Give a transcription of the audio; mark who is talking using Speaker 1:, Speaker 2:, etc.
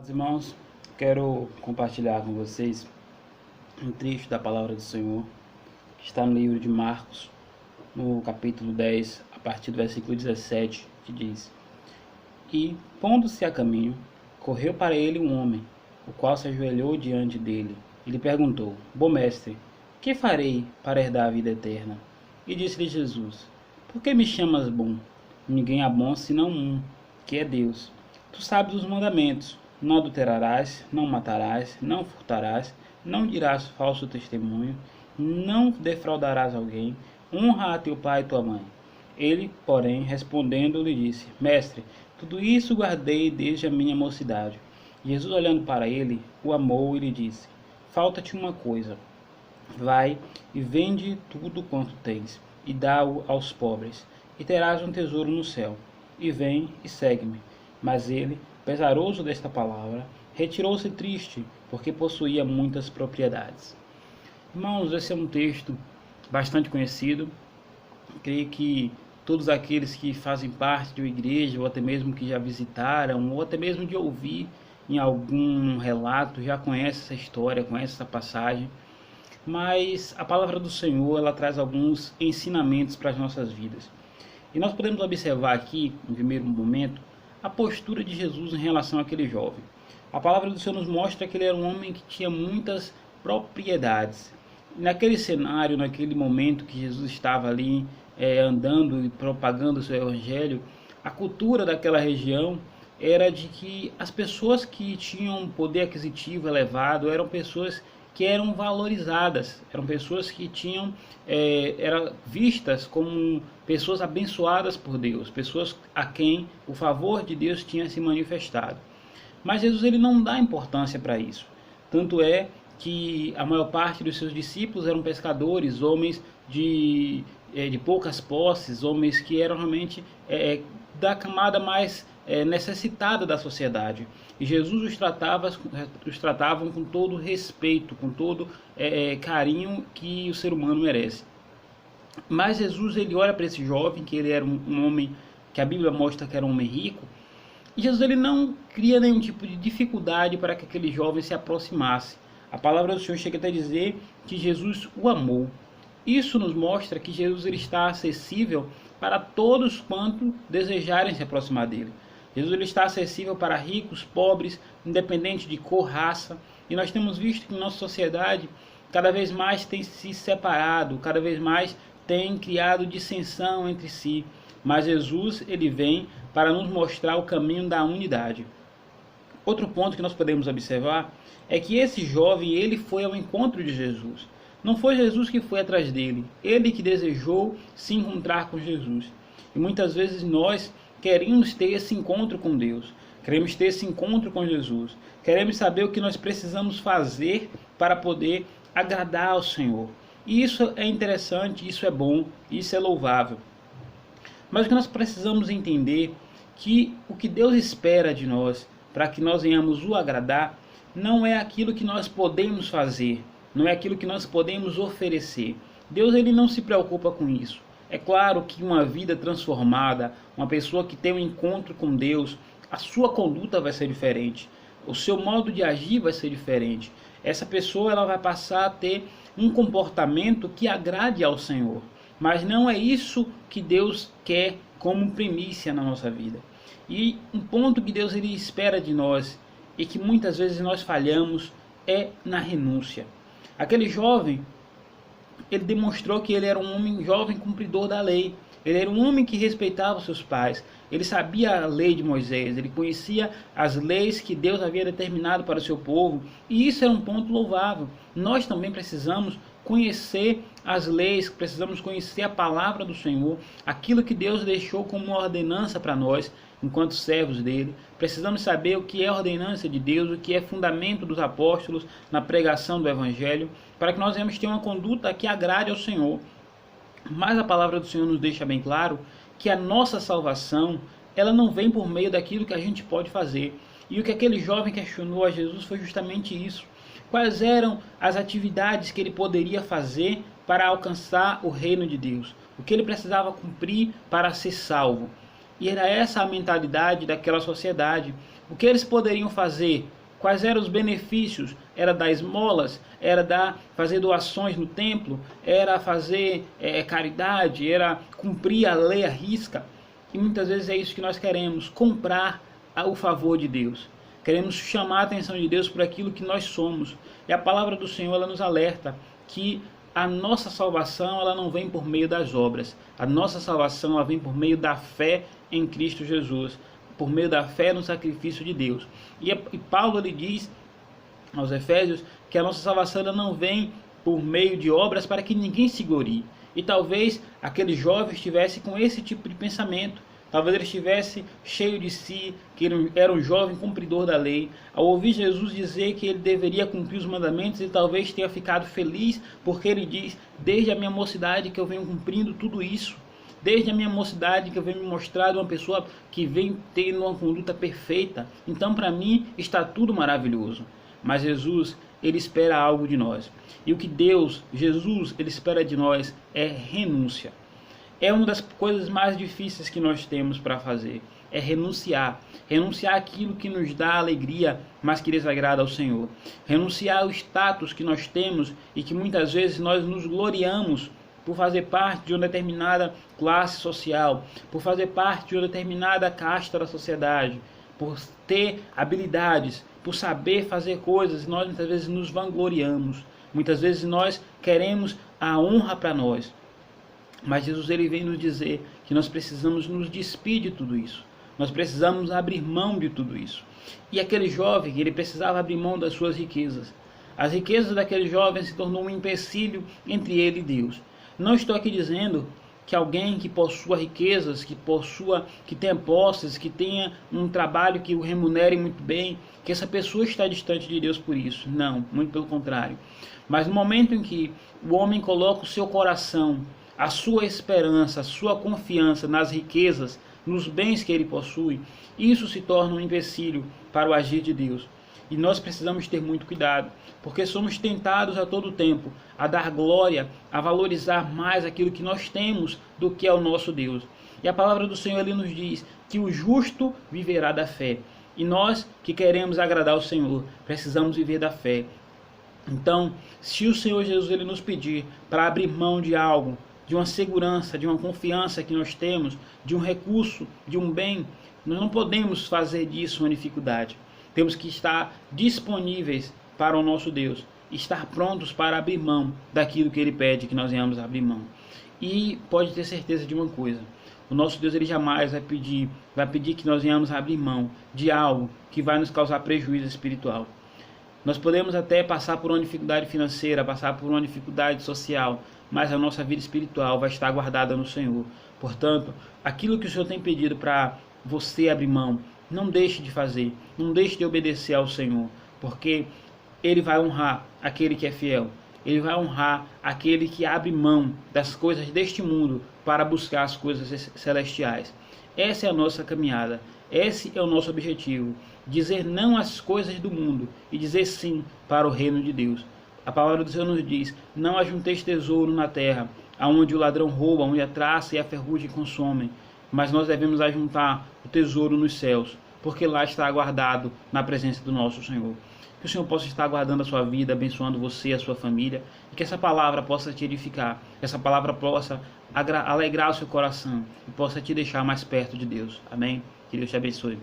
Speaker 1: Irmãos, quero compartilhar com vocês um trecho da palavra do Senhor que está no livro de Marcos, no capítulo 10, a partir do versículo 17, que diz: E, pondo-se a caminho, correu para ele um homem, o qual se ajoelhou diante dele e lhe perguntou: Bom mestre, que farei para herdar a vida eterna? E disse-lhe Jesus: Por que me chamas bom? Ninguém há bom senão um, que é Deus. Tu sabes os mandamentos: não adulterarás, não matarás, não furtarás, não dirás falso testemunho, não defraudarás alguém, honra a teu pai e tua mãe. Ele, porém, respondendo, lhe disse: Mestre, tudo isso guardei desde a minha mocidade. Jesus, olhando para ele, o amou e lhe disse: Falta-te uma coisa. Vai e vende tudo quanto tens, e dá-o aos pobres, e terás um tesouro no céu. E vem e segue-me. Mas ele, pesaroso desta palavra, retirou-se triste, porque possuía muitas propriedades. Irmãos, esse é um texto bastante conhecido. Creio que todos aqueles que fazem parte de uma igreja, ou até mesmo que já visitaram, ou até mesmo de ouvir em algum relato, já conhecem essa história, conhecem essa passagem. Mas a palavra do Senhor, ela traz alguns ensinamentos para as nossas vidas. E nós podemos observar aqui, em primeiro momento, a postura de Jesus em relação àquele jovem. A palavra do Senhor nos mostra que ele era um homem que tinha muitas propriedades. Naquele cenário, naquele momento que Jesus estava ali andando e propagando o seu evangelho, a cultura daquela região era de que as pessoas que tinham poder aquisitivo elevado eram pessoas que eram valorizadas, eram pessoas que eram vistas como pessoas abençoadas por Deus, pessoas a quem o favor de Deus tinha se manifestado. Mas Jesus ele não dá importância para isso. Tanto é que a maior parte dos seus discípulos eram pescadores, homens de poucas posses, homens que eram realmente da camada mais necessitada da sociedade. E Jesus os tratava com todo respeito, com todo carinho que o ser humano merece. Mas Jesus ele olha para esse jovem, que ele era um homem que a Bíblia mostra que era um homem rico, e Jesus ele não cria nenhum tipo de dificuldade para que aquele jovem se aproximasse. A palavra do Senhor chega até a dizer que Jesus o amou. Isso nos mostra que Jesus ele está acessível para todos quanto desejarem se aproximar dele. Jesus ele está acessível para ricos, pobres, independente de cor, raça. E nós temos visto que nossa sociedade cada vez mais tem se separado, cada vez mais tem criado dissensão entre si. Mas Jesus ele vem para nos mostrar o caminho da unidade. Outro ponto que nós podemos observar é que esse jovem ele foi ao encontro de Jesus. Não foi Jesus que foi atrás dele, ele que desejou se encontrar com Jesus. E muitas vezes nós queremos ter esse encontro com Deus, queremos ter esse encontro com Jesus, queremos saber o que nós precisamos fazer para poder agradar ao Senhor. E isso é interessante, isso é bom, isso é louvável. Mas o que nós precisamos entender que o que Deus espera de nós, para que nós venhamos o agradar, não é aquilo que nós podemos fazer, não é aquilo que nós podemos oferecer. Deus ele não se preocupa com isso. É claro que uma vida transformada, uma pessoa que tem um encontro com Deus, a sua conduta vai ser diferente, o seu modo de agir vai ser diferente. Essa pessoa ela vai passar a ter um comportamento que agrade ao Senhor. Mas não é isso que Deus quer como primícia na nossa vida. E um ponto que Deus ele espera de nós e que muitas vezes nós falhamos é na renúncia. Aquele jovem, ele demonstrou que ele era um homem jovem cumpridor da lei. Ele era um homem que respeitava os seus pais. Ele sabia a lei de Moisés. Ele conhecia as leis que Deus havia determinado para o seu povo. E isso era um ponto louvável. Nós também precisamos conhecer as leis, precisamos conhecer a palavra do Senhor, aquilo que Deus deixou como uma ordenança para nós, enquanto servos dele. Precisamos saber o que é ordenança de Deus, o que é fundamento dos apóstolos na pregação do Evangelho, para que nós venhamos ter uma conduta que agrade ao Senhor. Mas a palavra do Senhor nos deixa bem claro que a nossa salvação, ela não vem por meio daquilo que a gente pode fazer. E o que aquele jovem questionou a Jesus foi justamente isso. Quais eram as atividades que ele poderia fazer para alcançar o reino de Deus? O que ele precisava cumprir para ser salvo? E era essa a mentalidade daquela sociedade. O que eles poderiam fazer? Quais eram os benefícios? Era dar esmolas? Era fazer doações no templo? Era fazer caridade? Era cumprir a lei à risca? E muitas vezes é isso que nós queremos, comprar o favor de Deus. Queremos chamar a atenção de Deus por aquilo que nós somos. E a palavra do Senhor, ela nos alerta que a nossa salvação, ela não vem por meio das obras. A nossa salvação, ela vem por meio da fé em Cristo Jesus, por meio da fé no sacrifício de Deus. E Paulo, ele diz aos Efésios que a nossa salvação, ela não vem por meio de obras para que ninguém se glorie. E talvez aquele jovem estivesse com esse tipo de pensamento. Talvez ele estivesse cheio de si, que ele era um jovem cumpridor da lei. Ao ouvir Jesus dizer que ele deveria cumprir os mandamentos, ele talvez tenha ficado feliz, porque ele diz: desde a minha mocidade que eu venho cumprindo tudo isso. Desde a minha mocidade que eu venho me mostrar uma pessoa que vem tendo uma conduta perfeita. Então para mim está tudo maravilhoso. Mas Jesus, ele espera algo de nós. E o que Jesus, ele espera de nós é renúncia. É uma das coisas mais difíceis que nós temos para fazer. É renunciar. Renunciar àquilo que nos dá alegria, mas que desagrada ao Senhor. Renunciar ao status que nós temos e que muitas vezes nós nos gloriamos por fazer parte de uma determinada classe social, por fazer parte de uma determinada casta da sociedade, por ter habilidades, por saber fazer coisas. Nós muitas vezes nos vangloriamos. Muitas vezes nós queremos a honra para nós. Mas Jesus, ele vem nos dizer que nós precisamos nos despir de tudo isso. Nós precisamos abrir mão de tudo isso. E aquele jovem, ele precisava abrir mão das suas riquezas. As riquezas daquele jovem se tornou um empecilho entre ele e Deus. Não estou aqui dizendo que alguém que possua riquezas, que tenha posses, que tenha um trabalho que o remunere muito bem, que essa pessoa está distante de Deus por isso. Não, muito pelo contrário. Mas no momento em que o homem coloca o seu coração, a sua esperança, a sua confiança nas riquezas, nos bens que ele possui, isso se torna um empecilho para o agir de Deus. E nós precisamos ter muito cuidado, porque somos tentados a todo tempo a dar glória, a valorizar mais aquilo que nós temos do que é o nosso Deus. E a palavra do Senhor ali nos diz que o justo viverá da fé. E nós que queremos agradar ao Senhor, precisamos viver da fé. Então, se o Senhor Jesus, ele nos pedir para abrir mão de algo, de uma segurança, de uma confiança que nós temos, de um recurso, de um bem, nós não podemos fazer disso uma dificuldade. Temos que estar disponíveis para o nosso Deus, estar prontos para abrir mão daquilo que Ele pede que nós venhamos abrir mão. E pode ter certeza de uma coisa: o nosso Deus, ele jamais vai pedir que nós venhamos abrir mão de algo que vai nos causar prejuízo espiritual. Nós podemos até passar por uma dificuldade financeira, passar por uma dificuldade social, mas a nossa vida espiritual vai estar guardada no Senhor. Portanto, aquilo que o Senhor tem pedido para você abrir mão, não deixe de fazer, não deixe de obedecer ao Senhor, porque Ele vai honrar aquele que é fiel. Ele vai honrar aquele que abre mão das coisas deste mundo para buscar as coisas celestiais. Essa é a nossa caminhada, esse é o nosso objetivo, dizer não às coisas do mundo e dizer sim para o reino de Deus. A palavra do Senhor nos diz: não ajunteis tesouro na terra, aonde o ladrão rouba, onde a traça e a ferrugem consomem, mas nós devemos ajuntar o tesouro nos céus, porque lá está guardado na presença do nosso Senhor. Que o Senhor possa estar guardando a sua vida, abençoando você e a sua família, e que essa palavra possa te edificar, que essa palavra possa alegrar o seu coração e possa te deixar mais perto de Deus. Amém? Que Deus te abençoe.